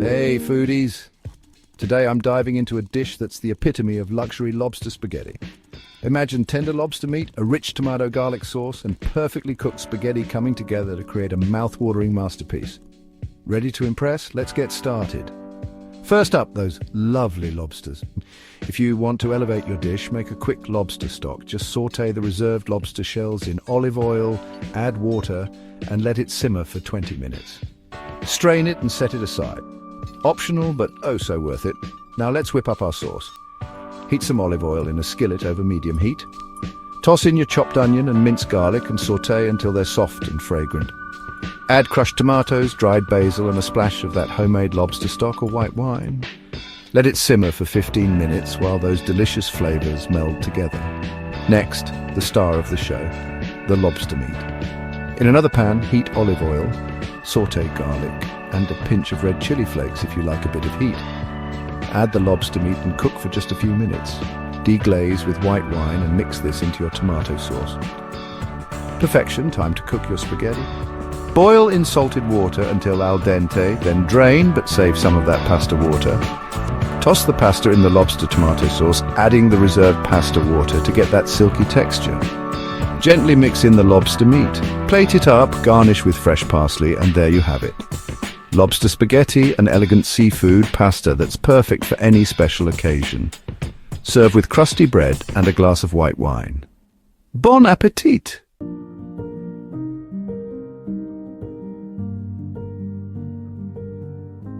Hey foodies! Today I'm diving into a dish that's the epitome of luxury lobster spaghetti. Imagine tender lobster meat, a rich tomato garlic sauce, and perfectly cooked spaghetti coming together to create a mouth-watering masterpiece. Ready to impress? Let's get started. First up, those lovely lobsters. If you want to elevate your dish, make a quick lobster stock. Just saute the reserved lobster shells in olive oil, add water, and let it simmer for 20 minutes. Strain it and set it aside. Optional, but oh so worth it. Now let's whip up our sauce. Heat some olive oil in a skillet over medium heat. Toss in your chopped onion and minced garlic and saute until they're soft and fragrant. Add crushed tomatoes, dried basil, and a splash of that homemade lobster stock or white wine. Let it simmer for 15 minutes while those delicious flavors meld together. Next, the star of the show, the lobster meat. In another pan, heat olive oil, saute garlic, and a pinch of red chili flakes if you like a bit of heat. Add the lobster meat and cook for just a few minutes. Deglaze with white wine and mix this into your tomato sauce. Perfection, time to cook your spaghetti. Boil in salted water until al dente, then drain but save some of that pasta water. Toss the pasta in the lobster tomato sauce, adding the reserved pasta water to get that silky texture. Gently mix in the lobster meat. Plate it up, garnish with fresh parsley, and there you have it. Lobster spaghetti, an elegant seafood pasta that's perfect for any special occasion. Serve with crusty bread and a glass of white wine. Bon appetit!